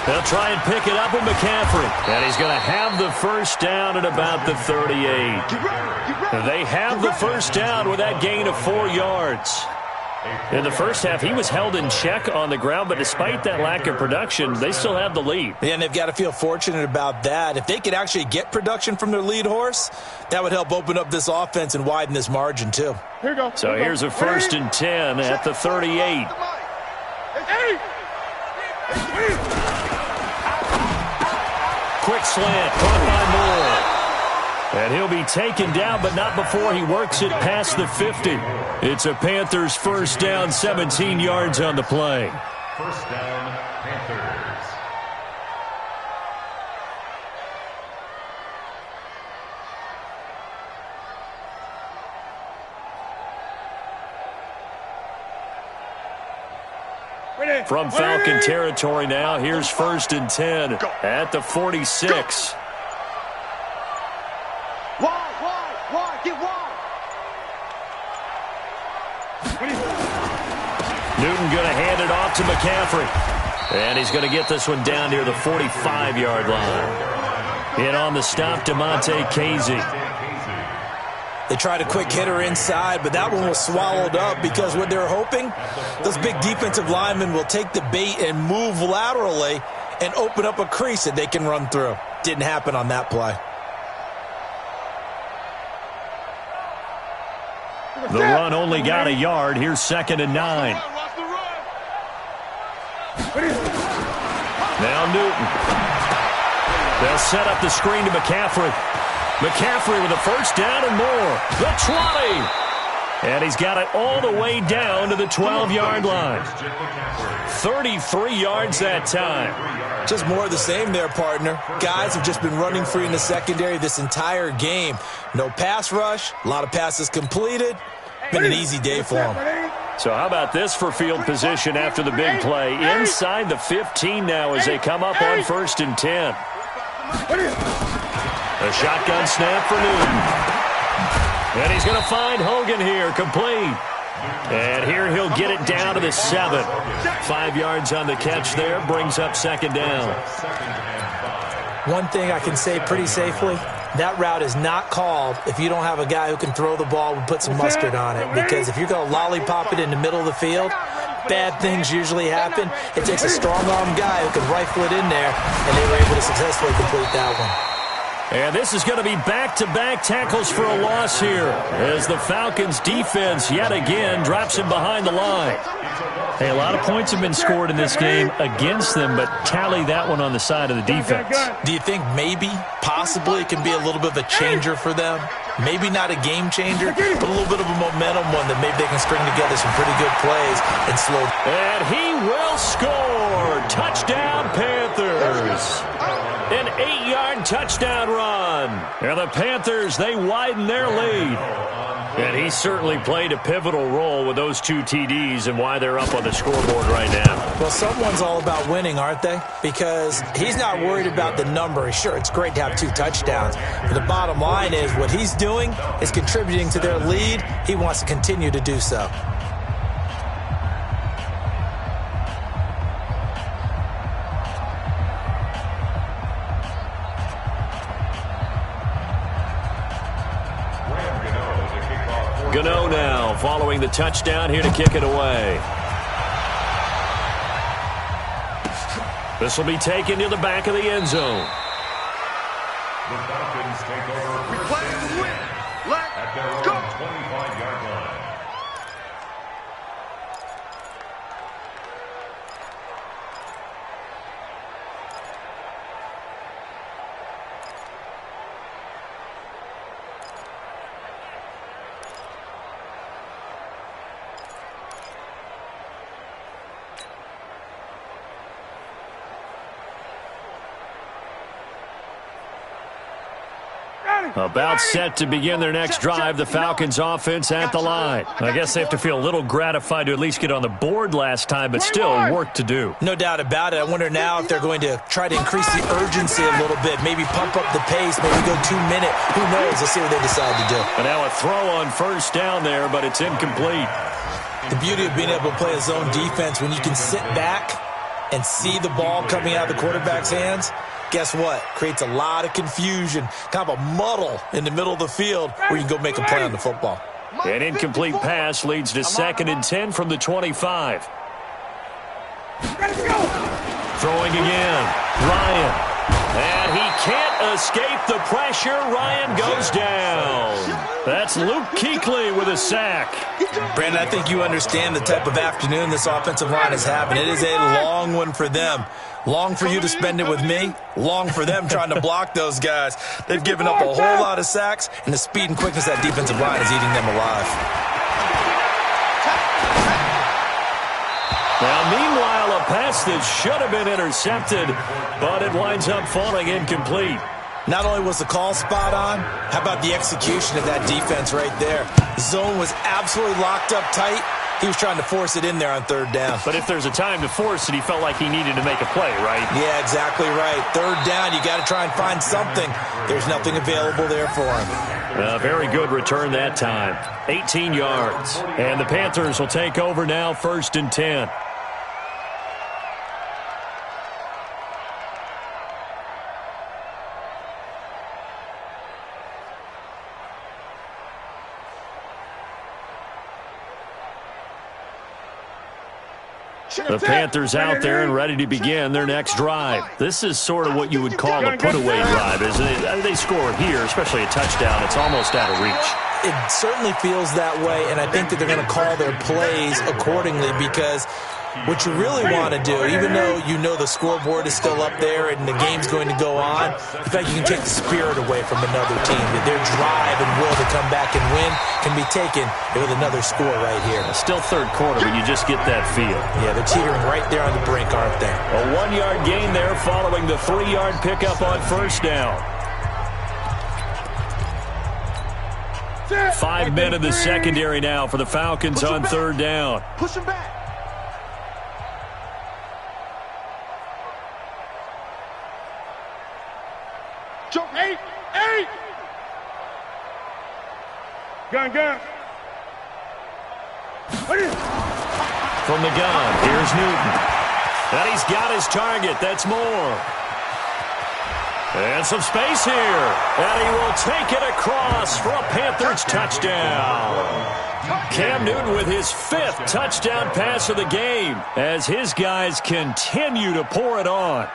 They'll try and pick it up with McCaffrey. And he's going to have the first down at about the 38. They have the first down with that gain of 4 yards. In the first half, he was held in check on the ground, but despite that lack of production, they still have the lead. Yeah, and they've got to feel fortunate about that. If they could actually get production from their lead horse, that would help open up this offense and widen this margin too. Here we go. So here's a 1st and 10 at the 38. quick slant, caught by Moore. And he'll be taken down, but not before he works it past the 50. It's a Panthers first down, 17 yards on the play. First down, Panthers. From Falcon territory now, here's 1st and 10 at the 46. Wide, get wide. Newton going to hand it off to McCaffrey. And he's going to get this one down near the 45-yard line. In on the stop, DeMonte Casey. They tried a quick hitter inside, but that one was swallowed up because what they're hoping, those big defensive linemen will take the bait and move laterally and open up a crease that they can run through. Didn't happen on that play. The run only got a yard. Here's 2nd and 9. Now Newton. They'll set up the screen to McCaffrey. McCaffrey with a first down and more. The 20. And he's got it all the way down to the 12-yard line. 33 yards that time. Just more of the same there, partner. Guys have just been running free in the secondary this entire game. No pass rush, a lot of passes completed. Been an easy day for them. So how about this for field position after the big play? Inside the 15 now as they come up on 1st and 10. A shotgun snap for Newton. And he's going to find Hogan here, complete. And here he'll get it down to the 7. 5 yards on the catch there, brings up 2nd down. One thing I can say pretty safely, that route is not called if you don't have a guy who can throw the ball and put some mustard on it. Because if you're going to lollipop it in the middle of the field, bad things usually happen. It takes a strong-arm guy who can rifle it in there, and they were able to successfully complete that one. And this is going to be back-to-back tackles for a loss here as the Falcons' defense yet again drops him behind the line. Hey, a lot of points have been scored in this game against them, but tally that one on the side of the defense. Do you think maybe, possibly, it can be a little bit of a changer for them? Maybe not a game changer, but a little bit of a momentum one that maybe they can string together some pretty good plays and slow. And he will score! Touchdown, Panthers! An 8-yard touchdown run. And the Panthers, they widen their lead. And he certainly played a pivotal role with those 2 TDs and why they're up on the scoreboard right now. Well, someone's all about winning, aren't they? Because he's not worried about the number. Sure, it's great to have 2 touchdowns. But the bottom line is what he's doing is contributing to their lead. He wants to continue to do so. Gano now following the touchdown here to kick it away. This will be taken to the back of the end zone. The Falcons take over. We play to win. At their own 25-yard line. About set to begin their next drive, the Falcons offense at the line. I guess they have to feel a little gratified to at least get on the board last time, but still work to do. No doubt about it. I wonder now if they're going to try to increase the urgency a little bit, maybe pump up the pace, maybe go 2 minute. Who knows? Let's see what they decide to do. And now a throw on first down there, but it's incomplete. The beauty of being able to play a zone defense when you can sit back and see the ball coming out of the quarterback's hands, guess what? Creates a lot of confusion, kind of a muddle in the middle of the field where you can go make a play on the football. An incomplete pass leads to 2nd and 10 from the 25. Throwing again. Ryan. And he can't escape the pressure. Ryan goes down. That's Luke Kuechly with a sack. Brandon, I think you understand the type of afternoon this offensive line is having. It is a long one for them. Long for you to spend it with me. Long for them trying to block those guys. They've given up a whole lot of sacks, and the speed and quickness of that defensive line is eating them alive. Now, meanwhile, a pass that should have been intercepted, but it winds up falling incomplete. Not only was the call spot on, how about the execution of that defense right there? The zone was absolutely locked up tight. He was trying to force it in there on third down. But if there's a time to force it, he felt like he needed to make a play, right? Yeah, exactly right. Third down, you got to try and find something. There's nothing available there for him. A very good return that time. 18 yards. And the Panthers will take over now, 1st and 10. The Panthers out there and ready to begin their next drive. This is sort of what you would call a put-away drive, isn't it? They score here, especially a touchdown. It's almost out of reach. It certainly feels that way, and I think that they're going to call their plays accordingly because what you really want to do, even though you know the scoreboard is still up there and the game's going to go on, in fact, you can take the spirit away from another team. That their drive and will to come back and win can be taken with another score right here. Still third quarter, but you just get that feel. Yeah, they're teetering right there on the brink, aren't they? A 1-yard gain there following the 3-yard pickup on first down. 5 men in the secondary now for the Falcons on third down. Push him back. Jump, 8. Gun. From the gun, here's Newton. And he's got his target. That's Moore. And some space here. And he will take it across for a Panthers touchdown. Cam Newton with his 5th touchdown pass of the game as his guys continue to pour it on.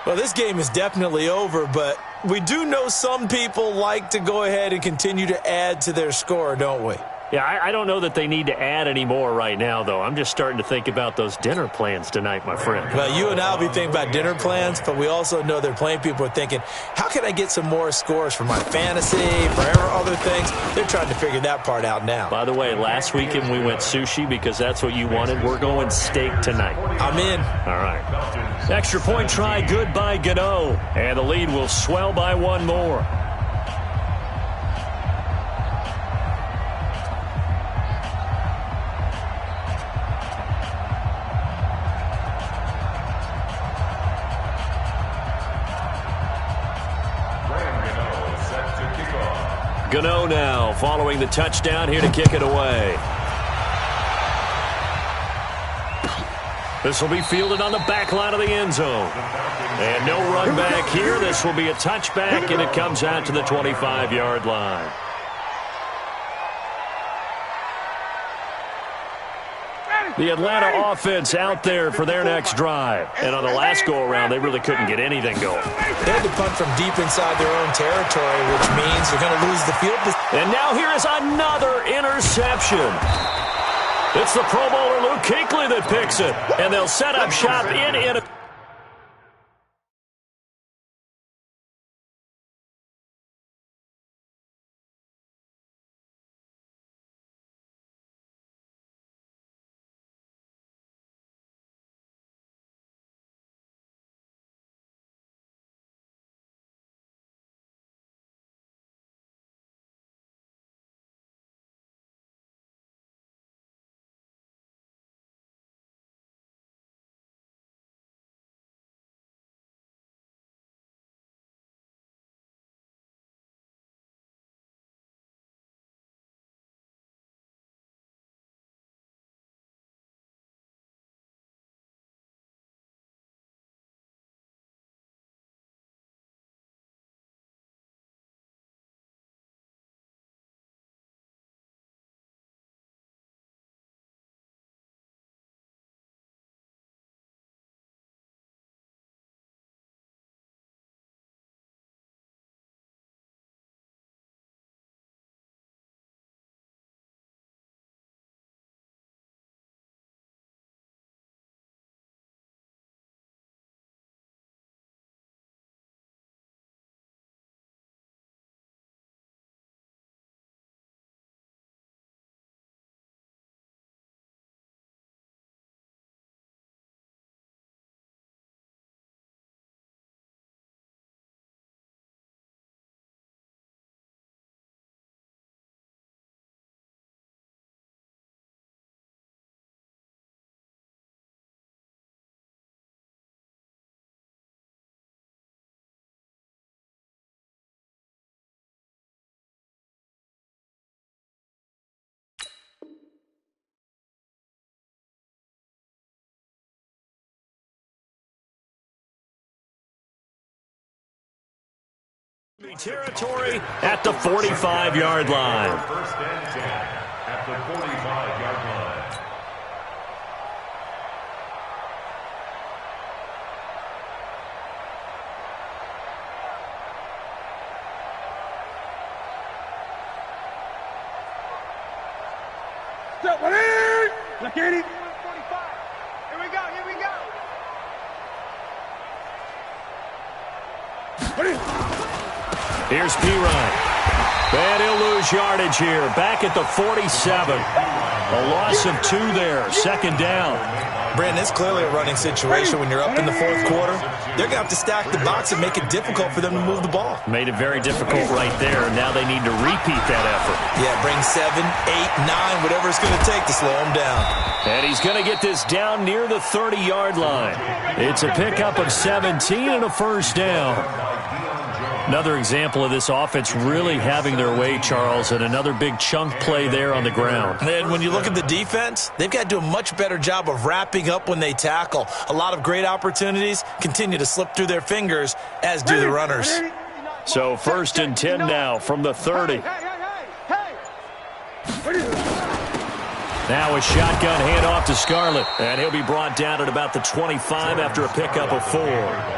Well, this game is definitely over, but we do know some people like to go ahead and continue to add to their score, don't we? Yeah, I don't know that they need to add any more right now, though. I'm just starting to think about those dinner plans tonight, my friend. Well, you and I will be thinking about dinner plans, but we also know they're playing people are thinking, how can I get some more scores for my fantasy, for other things? They're trying to figure that part out now. By the way, last weekend we went sushi because that's what you wanted. We're going steak tonight. I'm in. All right. Extra point try, good by Gano. And the lead will swell by 1 more. Gano now following the touchdown here to kick it away. This will be fielded on the back line of the end zone. And no run back here. This will be a touchback, and it comes out to the 25-yard line. The Atlanta offense out there for their next drive. And on the last go-around, they really couldn't get anything going. They had to punt from deep inside their own territory, which means they're going to lose the field. And now here is another interception. It's the Pro Bowler Luke Kuechly that picks it. And they'll set up shop in Territory at the 45-yard line. First and 10 at the 45-yard line. Step one in. Look at it. 45. Here we go. Here we go. Here's P-Ryan. And he'll lose yardage here. Back at the 47. A loss of 2 there. Second down. Brandon, it's clearly a running situation when you're up in the fourth quarter. They're going to have to stack the box and make it difficult for them to move the ball. Made it very difficult right there. Now they need to repeat that effort. Yeah, bring 7, 8, 9, whatever it's going to take to slow them down. And he's going to get this down near the 30-yard line. It's a pickup of 17 and a first down. Another example of this offense really having their way, Charles, and another big chunk play there on the ground. And when you look at the defense, they've got to do a much better job of wrapping up when they tackle. A lot of great opportunities continue to slip through their fingers, as do the runners. So first and 10 now from the 30. Now a shotgun handoff to Scarlett, and he'll be brought down at about the 25 after a pickup of 4.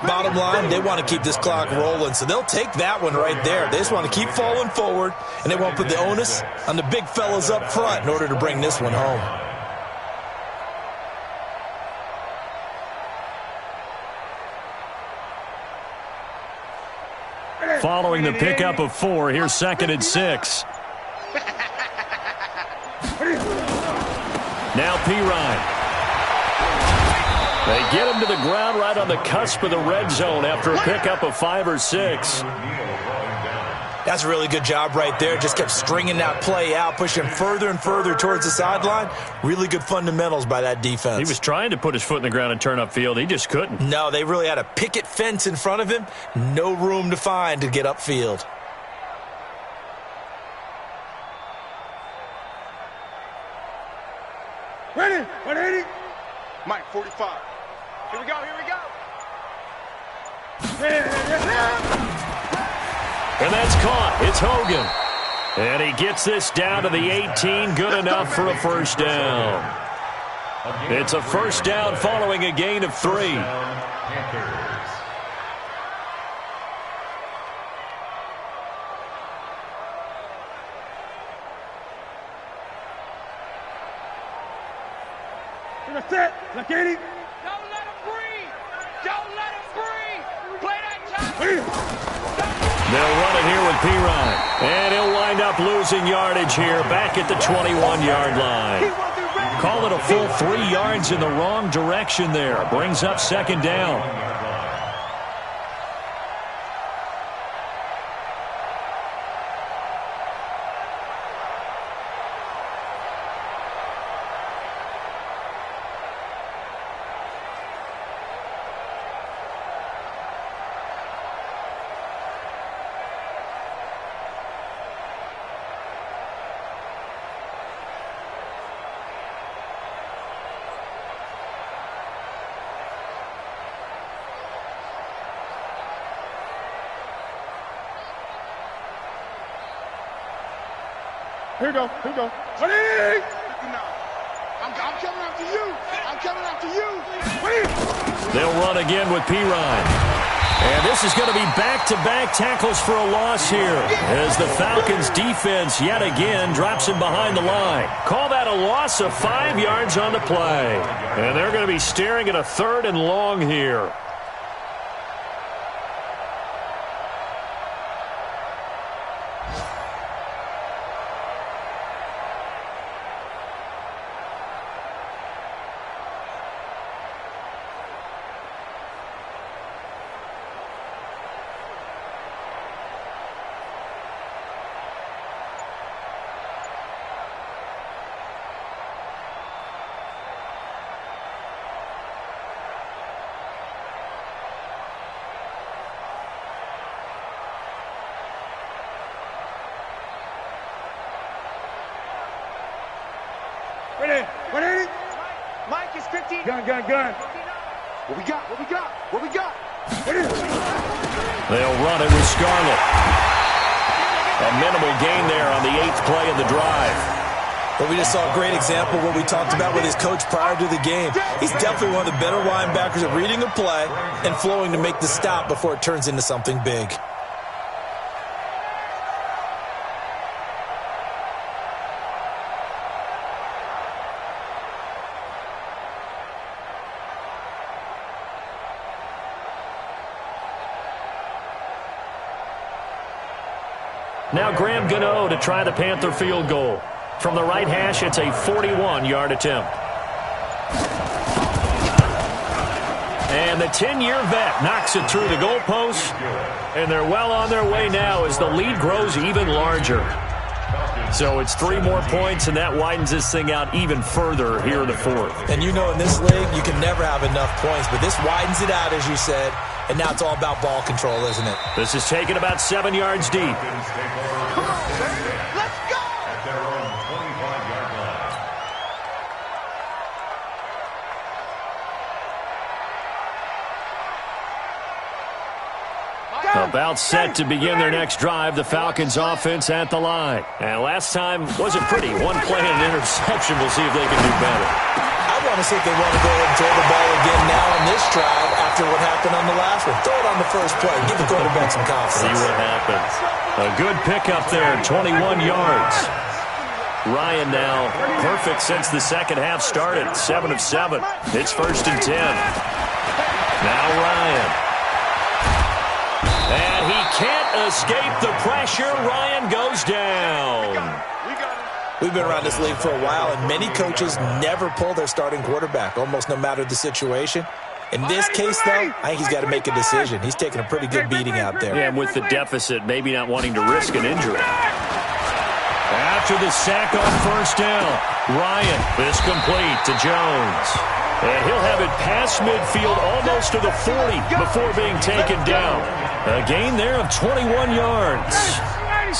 Bottom line, they want to keep this clock rolling, so they'll take that one right there. They just want to keep falling forward, and they won't put the onus on the big fellas up front in order to bring this one home. Following the pickup of 4, here's second and 6. Now P-Ryan. They get him to the ground right on the cusp of the red zone after a pickup of 5 or 6. That's a really good job right there. Just kept stringing that play out, pushing further and further towards the sideline. Really good fundamentals by that defense. He was trying to put his foot in the ground and turn upfield. He just couldn't. No, they really had a picket fence in front of him. No room to find to get upfield. Ready? 180. Mike, 45. Here we go, here we go. And that's caught. It's Hogan. And he gets this down to the 18. Good enough for a first down. It's a first down following a gain of 3. Set. Look at it. Don't let him breathe. Don't let him breathe. Play that time. They'll run it here with P-Ryan. And he'll wind up losing yardage here back at the 21-yard line. Call it a full 3 yards in the wrong direction there. Brings up second down. Here we go. Here we go. 20. I'm coming after you. I'm coming after you. 20. They'll run again with P-Ryan. And this is going to be back-to-back tackles for a loss here as the Falcons defense yet again drops him behind the line. Call that a loss of 5 yards on the play. And they're going to be staring at a 3rd and long here. Ready? 180. Mike is 15. Gun. What we got? What we got? What we got? They'll run it with Scarlett. A minimal gain there on the 8th play of the drive. But we just saw a great example of what we talked about with his coach prior to the game. He's definitely one of the better linebackers at reading a play and flowing to make the stop before it turns into something big. Now Graham Gano to try the Panther field goal. From the right hash, it's a 41-yard attempt. And the 10-year vet knocks it through the goalpost. And they're well on their way now as the lead grows even larger. So it's 3 more points, and that widens this thing out even further here in the 4th. And you know in this league, you can never have enough points, but this widens it out, as you said, and now it's all about ball control, isn't it? This is taken about 7 yards deep. About set to begin their next drive, the Falcons offense at the line. And last time wasn't pretty. 1 play and an interception. We'll see if they can do better. I want to see if they want to go ahead and throw the ball again now on this drive after what happened on the last one. Throw it on the first play. Give the quarterback some confidence. See what happens. A good pickup there, 21 yards. Ryan now perfect since the second half started. 7 of 7. It's 1st and 10. Now Ryan. And he can't escape the pressure. Ryan goes down. We've been around this league for a while, and many coaches never pull their starting quarterback, almost no matter the situation. In this case, though, I think he's got to make a decision. He's taking a pretty good beating out there. Yeah, and with the deficit, maybe not wanting to risk an injury. After the sack on 1st down, Ryan is complete to Jones. And he'll have it past midfield almost to the 40 before being taken down. A gain there of 21 yards.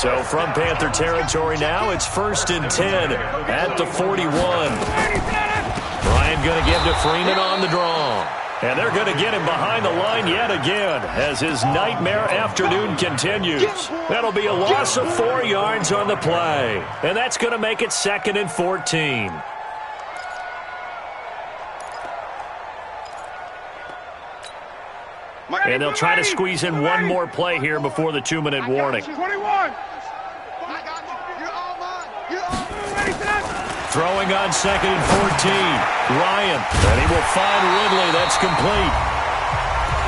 So from Panther territory now, it's 1st and 10 at the 41. Ryan going to give to Freeman on the draw. And they're going to get him behind the line yet again as his nightmare afternoon continues. That'll be a loss of 4 yards on the play. And that's going to make it 2nd and 14. And they'll try to squeeze in 1 more play here before the 2-minute warning. 21. Throwing on 2nd and 14. Ryan, and he will find Ridley. That's complete.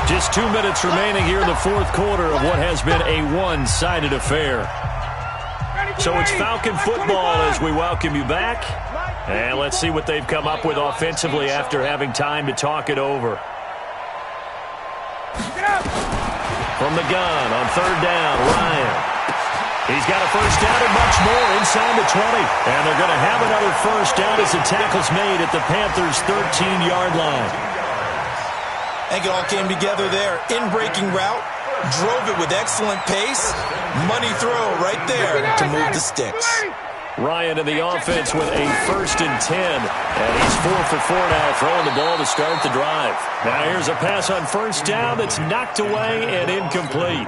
Just 2 minutes remaining here in the 4th quarter of what has been a one-sided affair. So it's Falcon football as we welcome you back. And let's see what they've come up with offensively after having time to talk it over. From the gun on 3rd down, Ryan. He's got a 1st down and much more inside the 20. And they're going to have another 1st down as the tackle's made at the Panthers' 13-yard line. I think it all came together there. In-breaking route, drove it with excellent pace. Money throw right there to move the sticks. Ryan in the offense with a 1st and 10. And he's 4 for 4 now, throwing the ball to start the drive. Now here's a pass on 1st down that's knocked away and incomplete.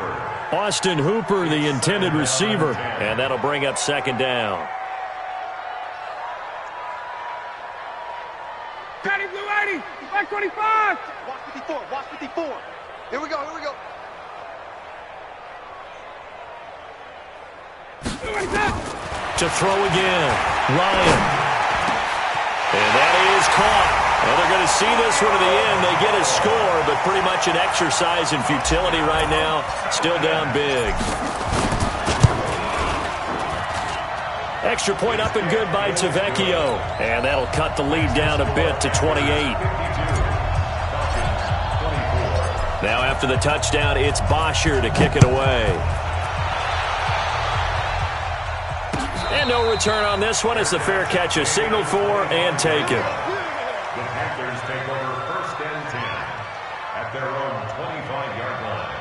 Austin Hooper, the intended receiver. And that'll bring up 2nd down. Patty Blue 80, back 25. Watch 54, watch 54. Here we go, here we go. To throw again, Ryan. And that is caught. Well, they're going to see this one to the end. They get a score, but pretty much an exercise in futility right now. Still down big. Extra point up and good by Tavecchio. And that'll cut the lead down a bit to 28. Now after the touchdown, it's Bosher to kick it away. And no return on this one as the fair catch is signaled for and taken. The Panthers take over 1st and 10 at their own 25-yard line.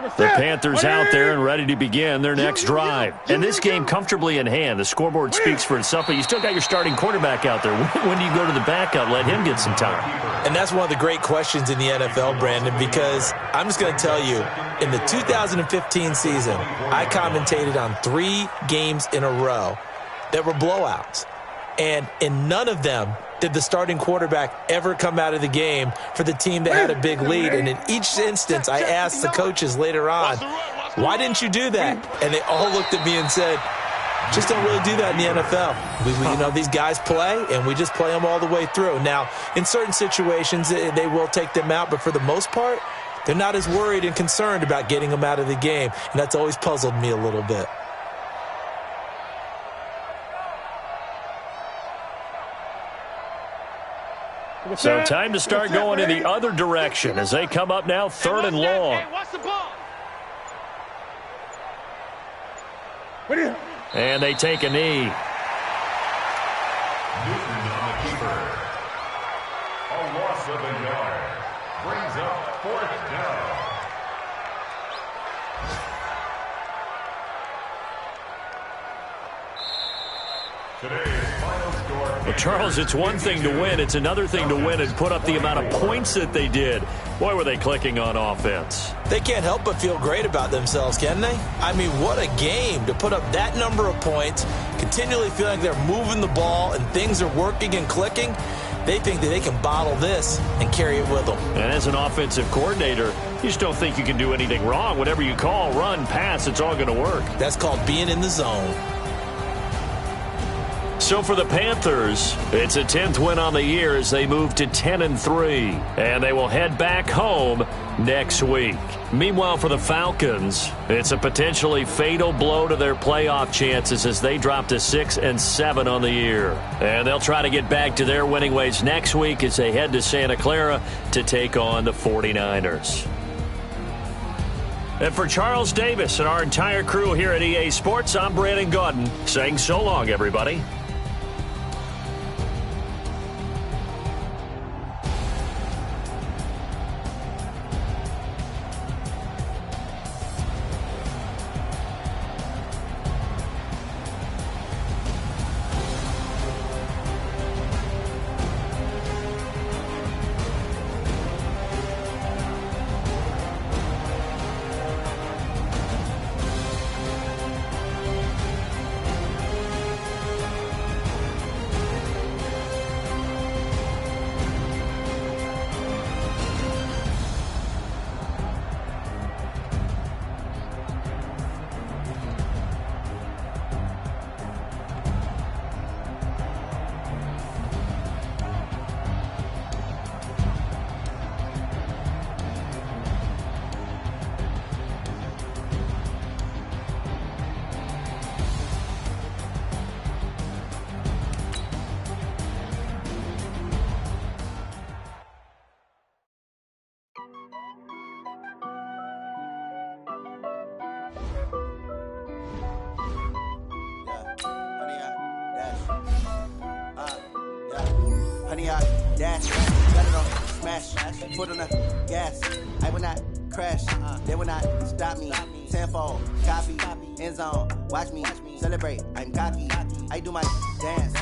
The Panthers out there and ready to begin their next drive. And this game comfortably in hand. The scoreboard speaks for itself, but you still got your starting quarterback out there. When do you go to the backup, let him get some time? And that's one of the great questions in the NFL, Brandon, because I'm just going to tell you, in the 2015 season, I commentated on 3 games in a row that were blowouts. And in none of them did the starting quarterback ever come out of the game for the team that had a big lead. And in each instance, I asked the coaches later on, why didn't you do that? And they all looked at me and said, just don't really do that in the NFL. These guys play, and we just play them all the way through. Now, in certain situations, they will take them out, but for the most part, they're not as worried and concerned about getting them out of the game. And that's always puzzled me a little bit. So time to start going in the other direction as they come up now 3rd and long. And they take a knee. Newton on the keeper. A loss of a yard. Brings up 4th down. Today's final score. Well, Charles, it's one thing to win. It's another thing to win and put up the amount of points that they did. Boy, were they clicking on offense. They can't help but feel great about themselves, can they? I mean, what a game to put up that number of points, continually feeling like they're moving the ball and things are working and clicking. They think that they can bottle this and carry it with them. And as an offensive coordinator, you just don't think you can do anything wrong. Whatever you call, run, pass, it's all going to work. That's called being in the zone. So for the Panthers, it's a 10th win on the year as they move to 10-3, and they will head back home next week. Meanwhile, for the Falcons, it's a potentially fatal blow to their playoff chances as they drop to 6-7 on the year. And they'll try to get back to their winning ways next week as they head to Santa Clara to take on the 49ers. And for Charles Davis and our entire crew here at EA Sports, I'm Brandon Gaudin saying so long, everybody. Honey, I dash, got it on, smash, foot on the gas. I will not crash, they will not stop me. Tenfold, copy, end zone, watch me celebrate. I'm cocky, I do my dance.